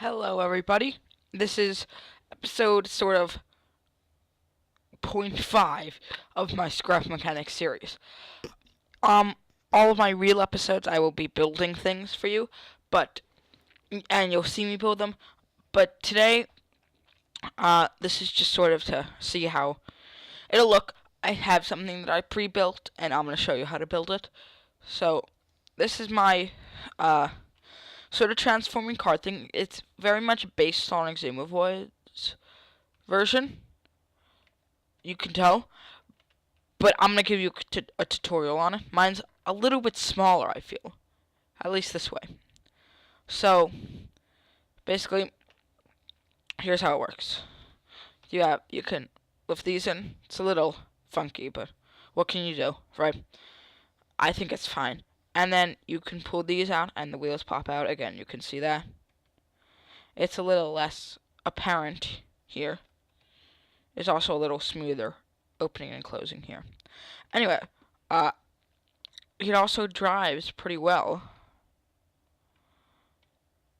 Hello, everybody. This is episode sort of point .5 of my Scrap Mechanics series. Um, all of my real episodes, I will be building things for you, and you'll see me build them. But today, this is just sort of to see how it'll look. I have something that I pre-built, and I'm gonna show you how to build it. So, this is my sort of transforming car thing. It's very much based on Exumavoid's version. You can tell, but I'm gonna give you a tutorial on it. Mine's a little bit smaller, I feel, at least this way. So basically, here's how it works. You can lift these in. It's a little funky, but what can you do, right? I think it's fine. And then you can pull these out, and the wheels pop out again. You can see that. It's a little less apparent here. It's also a little smoother opening and closing here. Anyway, it also drives pretty well.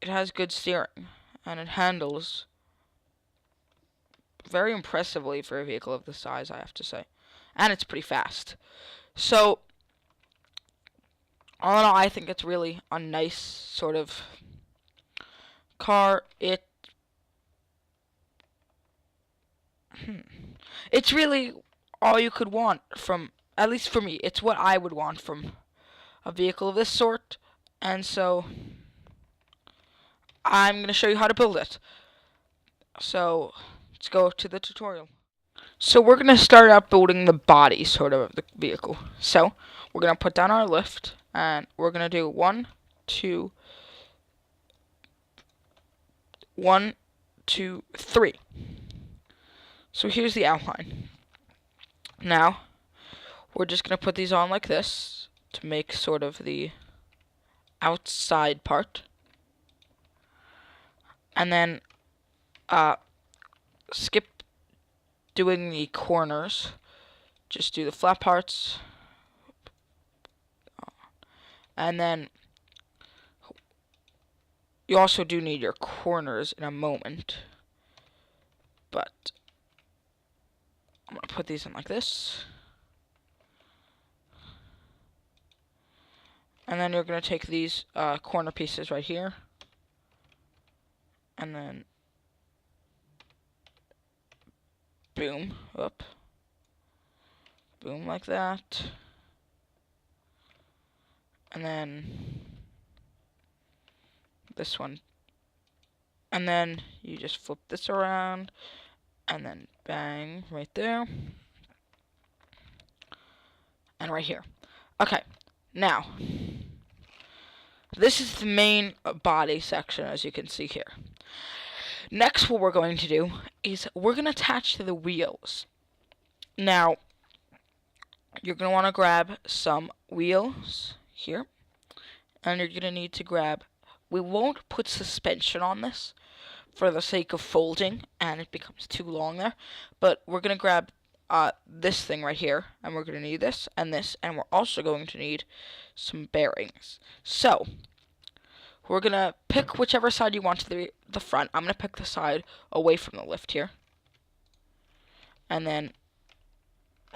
It has good steering, and it handles very impressively for a vehicle of this size, I have to say. And it's pretty fast. So, all in all, I think it's really a nice sort of car. It's really all you could want from, at least for me, it's what I would want from a vehicle of this sort. And so, I'm going to show you how to build it. So, let's go to the tutorial. So we're going to start out building the body, sort of the vehicle. So, we're going to put down our lift, and we're going to do 1, 2, 1, 2, 3. So here's the outline. Now, we're just going to put these on like this to make sort of the outside part. And then, skip doing the corners. Just do the flat parts. And then, you also do need your corners in a moment. But, I'm going to put these in like this. And then you're going to take these corner pieces right here. And then, boom, up. Boom, like that. And then, this one. And then, you just flip this around. And then, bang, right there. And right here. Okay, now, this is the main body section, as you can see here. Next, what we're going to do is we're going to attach to the wheels. Now, you're going to want to grab some wheels here. And you're going to need to grab, we won't put suspension on this for the sake of folding, and it becomes too long there. But we're going to grab this thing right here, and we're going to need this, and we're also going to need some bearings. So, we're going to pick whichever side you want to the front. I'm going to pick the side away from the lift here. And then,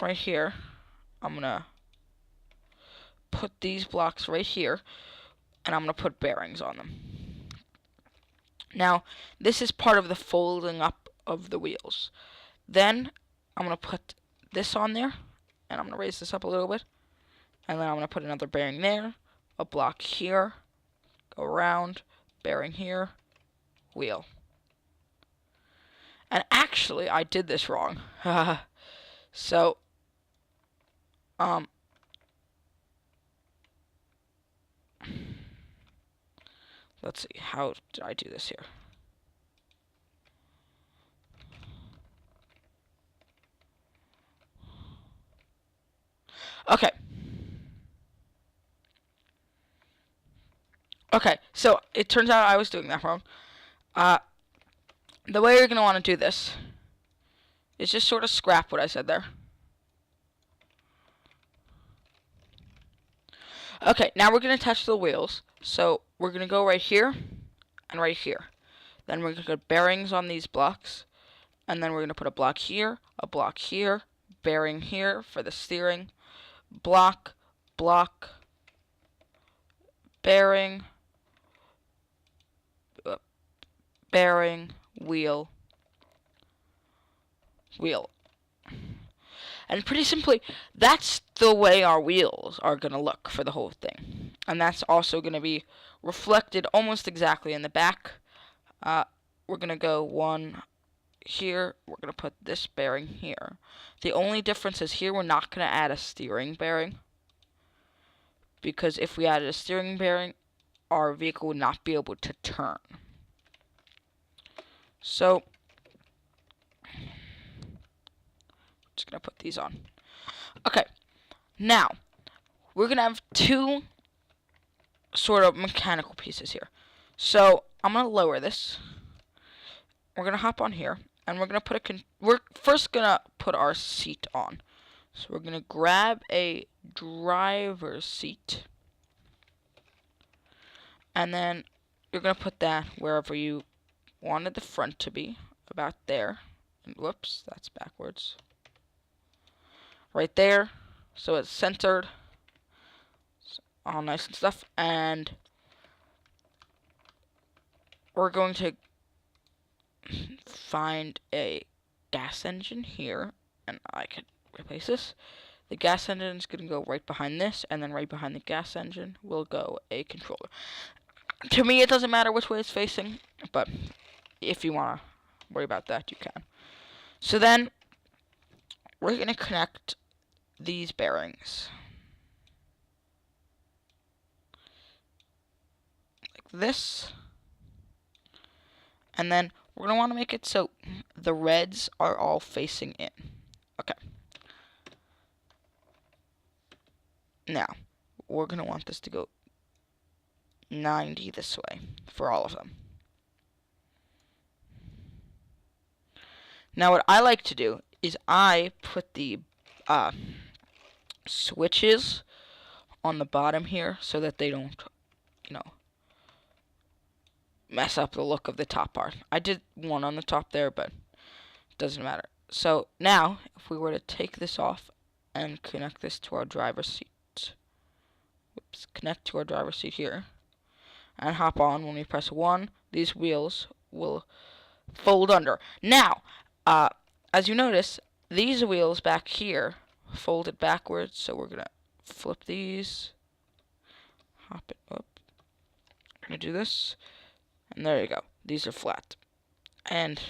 right here, I'm going to put these blocks right here, and I'm going to put bearings on them. Now, this is part of the folding up of the wheels. Then, I'm going to put this on there, and I'm going to raise this up a little bit. And then I'm going to put another bearing there, a block here, go around, bearing here, wheel. And actually, I did this wrong. So, let's see, how did I do this here? Okay. Okay, so it turns out I was doing that wrong. The way you're going to want to do this is just sort of scrap what I said there. Okay, now we're going to attach the wheels. So we're going to go right here and right here. Then we're going to put bearings on these blocks. And then we're going to put a block here, bearing here for the steering, block, bearing, bearing, wheel. And pretty simply, that's the way our wheels are going to look for the whole thing. And that's also going to be reflected almost exactly in the back. We're going to go one here. We're going to put this bearing here. The only difference is here we're not going to add a steering bearing. Because if we added a steering bearing, our vehicle would not be able to turn. So, just going to put these on. Okay, now, we're going to have two sort of mechanical pieces here. So, I'm going to lower this. We're going to hop on here, and we're going to put we're first going to put our seat on. So, we're going to grab a driver's seat, and then you're going to put that wherever you wanted the front to be, about there. And whoops, that's backwards. Right there, so it's centered. It's all nice and stuff. And we're going to find a gas engine here, and I could replace this. The gas engine is going to go right behind this, and then right behind the gas engine will go a controller. To me, it doesn't matter which way it's facing, but if you want to worry about that, you can. So then, we're going to connect these bearings like this, and then we're going to want to make it so the reds are all facing in. Okay. Now, we're going to want this to go 90 this way for all of them. Now, what I like to do is I put the switches on the bottom here so that they don't, mess up the look of the top part. I did one on the top there, but it doesn't matter. So now, if we were to take this off and connect this to our driver's seat, connect to our driver's seat here, and hop on when we press 1, these wheels will fold under. Now, as you notice, these wheels back here folded backwards, so we're gonna flip these, hop it up. I'm gonna do this, and there you go. These are flat, and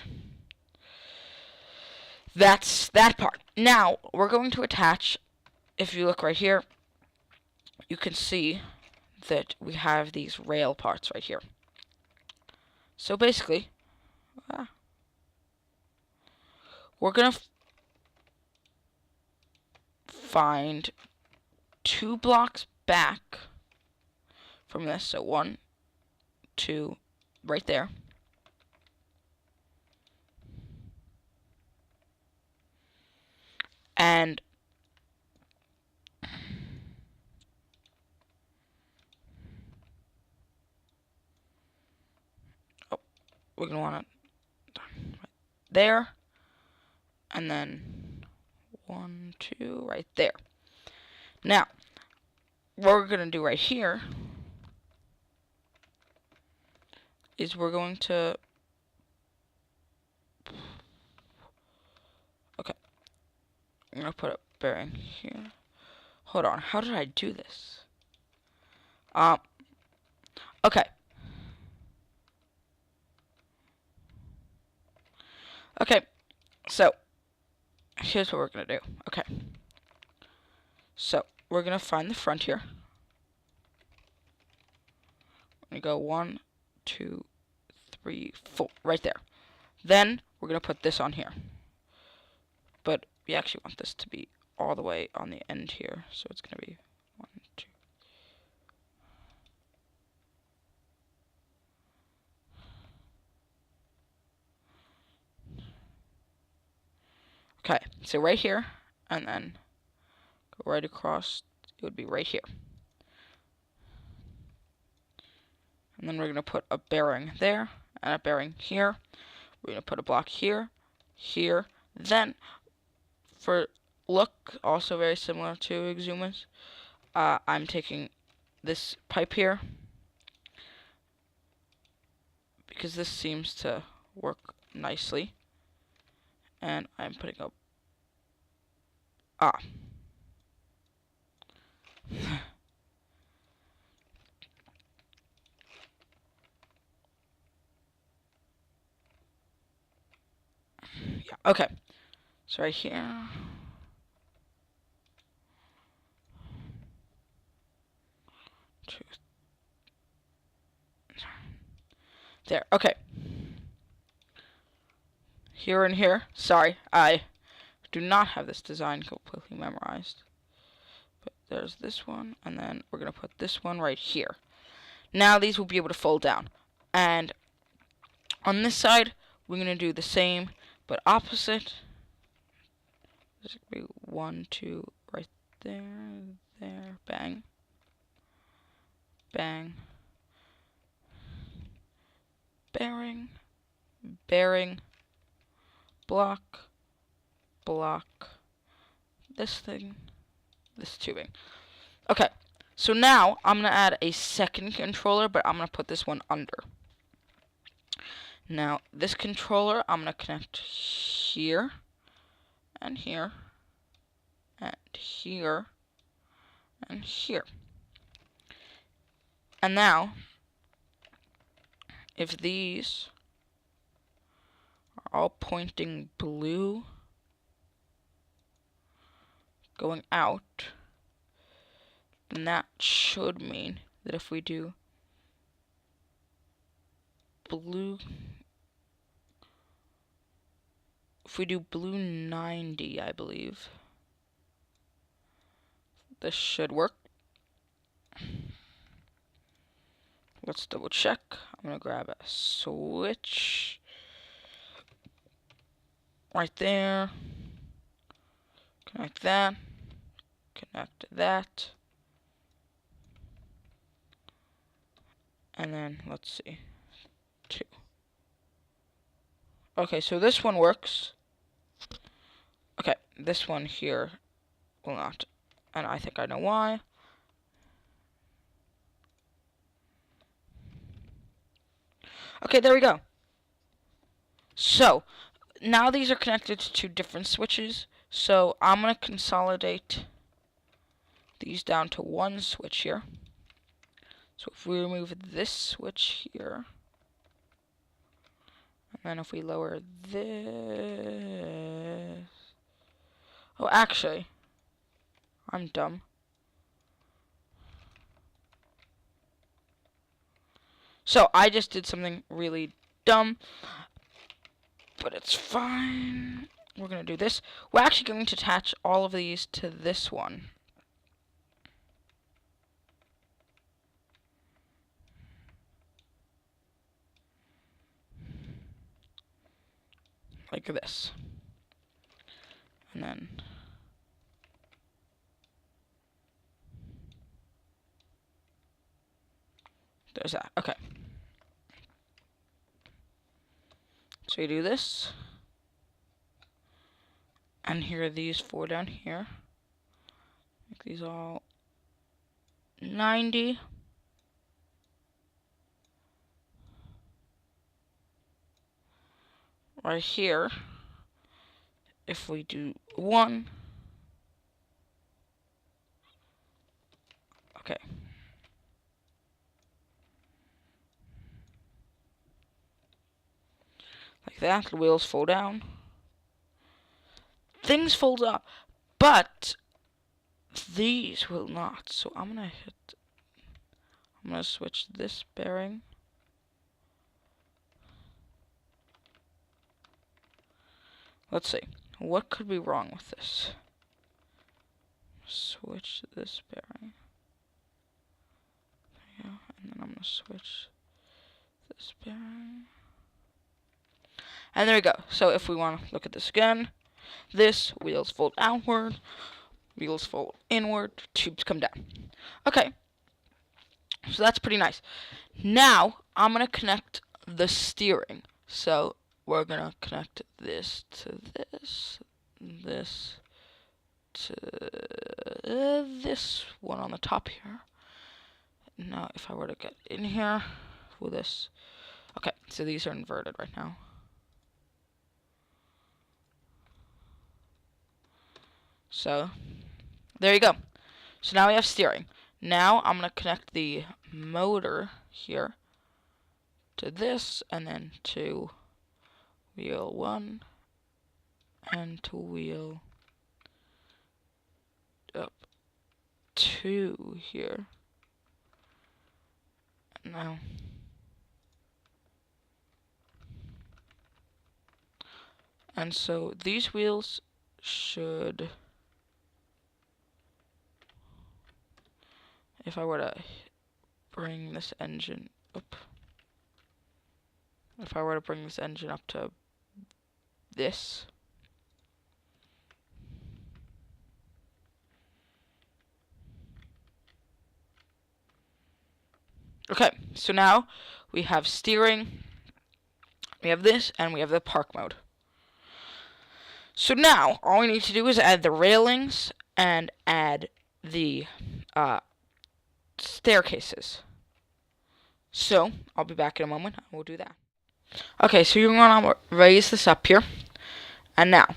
that's that part. Now we're going to attach. If you look right here, you can see that we have these rail parts right here. So basically, we're gonna find 2 blocks back from this. So 1, 2, right there. And we're gonna want to right there, and then 1, 2, right there. Now, what we're gonna do right here is we're going to I'm gonna put a bearing here. Hold on, how did I do this? Okay. Okay, so here's what we're gonna do. Okay. So we're gonna find the front here. We're gonna go 1, 2, 3, 4, right there. Then we're gonna put this on here. But we actually want this to be all the way on the end here, so it's gonna be 1, 2. Okay, so right here, and then go right across. It would be right here. And then we're gonna put a bearing there, end up bearing here. We're going to put a block here, here. Then, for look, also very similar to Exuma's, I'm taking this pipe here, because this seems to work nicely. And I'm putting up... yeah, okay. So right here. There, okay. Here and here. Sorry, I do not have this design completely memorized. But there's this one, and then we're going to put this one right here. Now these will be able to fold down. And on this side, we're going to do the same, but opposite. There's going to be 1, 2, right there, there, bang, bang, bearing, bearing, block, block, this thing, this tubing. Okay, so now I'm going to add a second controller, but I'm going to put this one under. Now, this controller, I'm going to connect here, and here, and here, and here. And now, if these are all pointing blue, going out, then that should mean that if we do blue, if we do blue 90, I believe, this should work. Let's double check. I'm going to grab a switch right there. Connect that. Connect that. And then, let's see, 2. Okay, so this one works. Okay, this one here will not. And I think I know why. Okay, there we go. So, now these are connected to different switches. So, I'm going to consolidate these down to one switch here. So, if we remove this switch here, and then if we lower this... Oh, actually, I'm dumb. So, I just did something really dumb, but it's fine. We're going to do this. We're actually going to attach all of these to this one. Like this. And then... there's that. Okay. So we do this. And here are these 4 down here. Make these all 90. Right here, if we do 1. Okay. Like that, the wheels fall down. Things fold up, but these will not. So I'm gonna switch this bearing. Let's see, what could be wrong with this? Switch this bearing. There you go. And then I'm gonna switch this bearing. And there we go. So if we want to look at this again, this, wheels fold outward, wheels fold inward, tubes come down. Okay, so that's pretty nice. Now, I'm going to connect the steering. So we're gonna connect this to this to this one on the top here. Now, if I were to get in here with this, okay, so these are inverted right now. So there you go. So now we have steering. Now I'm gonna connect the motor here to this, and then to wheel 1, and to wheel up 2 here. Now, and so these wheels should, if I were to bring this engine up, if I were to bring this engine up to this, okay, so now we have steering, we have this, and we have the park mode. So now, all we need to do is add the railings and add the staircases. So, I'll be back in a moment, and we'll do that. Okay, so you're going to raise this up here, and now,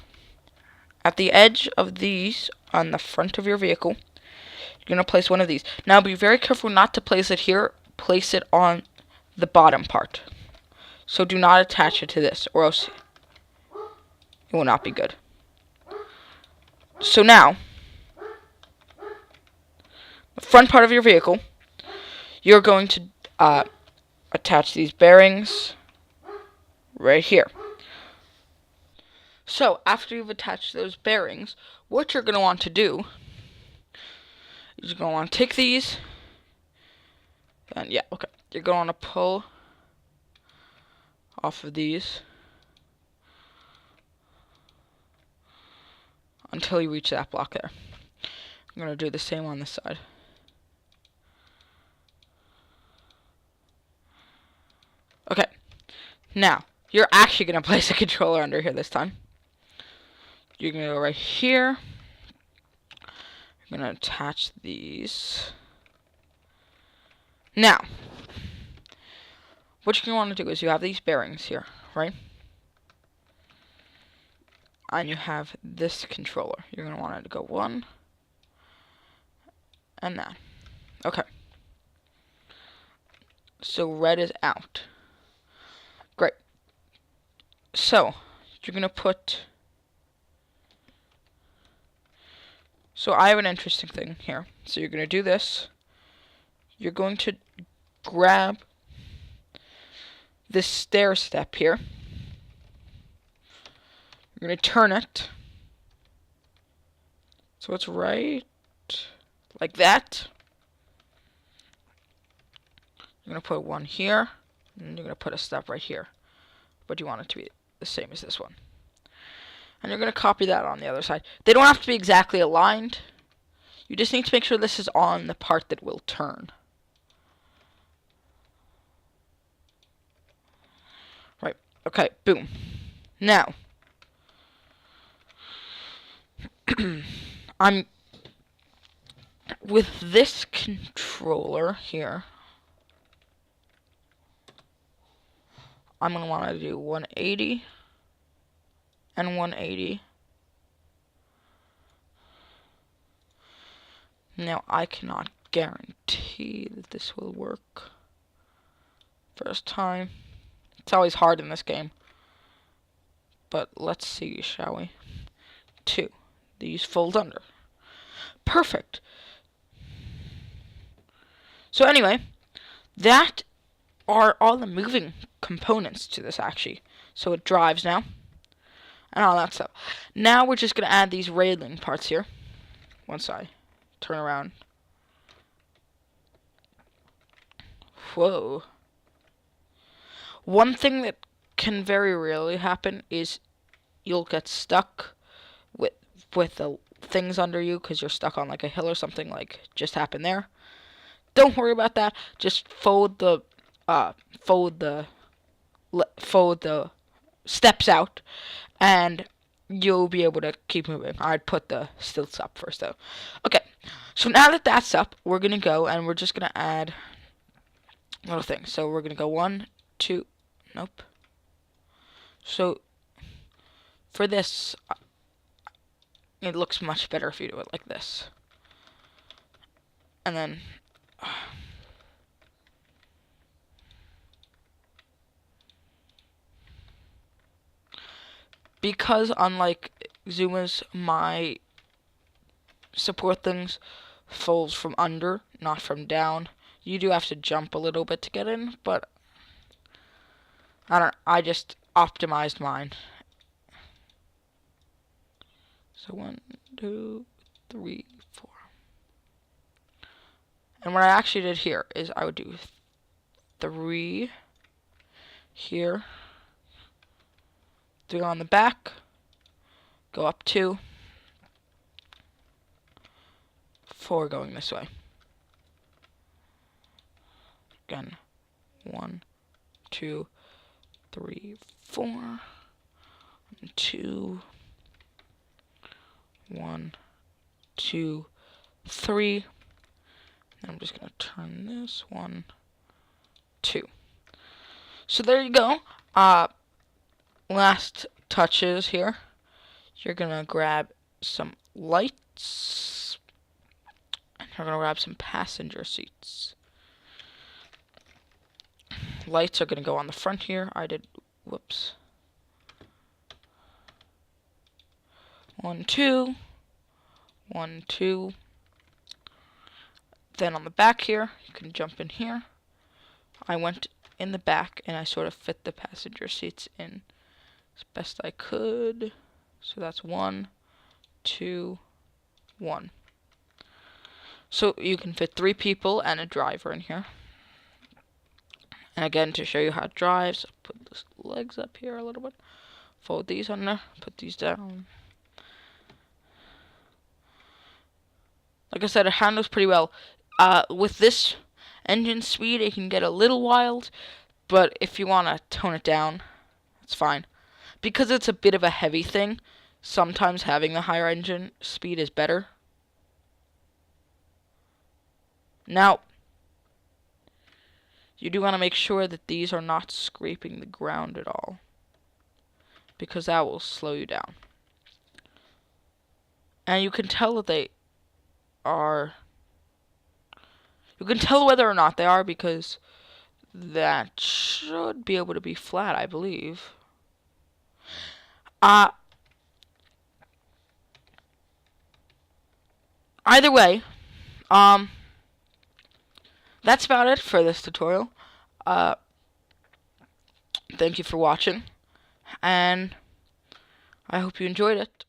at the edge of these, on the front of your vehicle, you're going to place one of these. Now, be very careful not to place it here, place it on the bottom part. So do not attach it to this, or else it will not be good. So now, the front part of your vehicle, you're going to attach these bearings right here. So after you've attached those bearings, what you're going to want to do is you're going to want to take these, and yeah, okay, you're going to want to pull off of these until you reach that block there. I'm going to do the same on this side. Okay, now, you're actually going to place a controller under here this time. You're going to go right here. You're going to attach these. Now, what you're going to want to do is you have these bearings here, right? And you have this controller. You're going to want it to go 1 and that. Okay. So red is out. Great. So, you're going to put... So I have an interesting thing here. So you're going to do this. You're going to grab this stair step here. You're going to turn it so it's right like that. You're going to put one here, and you're going to put a step right here. But you want it to be the same as this one. And you're going to copy that on the other side. They don't have to be exactly aligned. You just need to make sure this is on the part that will turn. Right. Okay, boom. Now, with this controller here, I'm going to want to do 180 and 180. Now, I cannot guarantee that this will work first time. It's always hard in this game. But let's see, shall we? 2. These fold under. Perfect. So anyway, that are all the moving components to this, actually. So it drives now, and all that stuff. Now we're just going to add these railing parts here. Once I turn around. Whoa. One thing that can very rarely happen is you'll get stuck with the things under you because you're stuck on like a hill or something, like just happened there. Don't worry about that. Just fold the fold the steps out, and you'll be able to keep moving. I'd put the stilts up first, though. Okay, so now that that's up, we're gonna go and we're just gonna add little things. So we're gonna go 1, 2, nope. So for this, it looks much better if you do it like this. And then because unlike Zuma's, my support things folds from under, not from down. You do have to jump a little bit to get in, but I just optimized mine. So 1, 2, 3, 4. And what I actually did here is I would do 3 here, 3 on the back, go up 2, 4 going this way. Again, 1, 2, 3, 4, 2, 1, 2, 3. And I'm just gonna turn this 1, 2. So there you go. Last touches here. You're gonna grab some lights, and you're gonna grab some passenger seats. Lights are gonna go on the front here. Whoops. 1, 2, 1, 2. Then on the back here, you can jump in here. I went in the back and I sort of fit the passenger seats in as best I could. So that's 1, 2, 1. So you can fit 3 people and a driver in here. And again, to show you how it drives, I'll put the legs up here a little bit. Fold these under, put these down. Like I said, it handles pretty well. With this engine speed, it can get a little wild, but if you want to tone it down, it's fine. Because it's a bit of a heavy thing, sometimes having the higher engine speed is better. Now, you do want to make sure that these are not scraping the ground at all, because that will slow you down. And you can tell that they are... You can tell whether or not they are because that should be able to be flat, I believe. Either way, that's about it for this tutorial. Thank you for watching, and I hope you enjoyed it.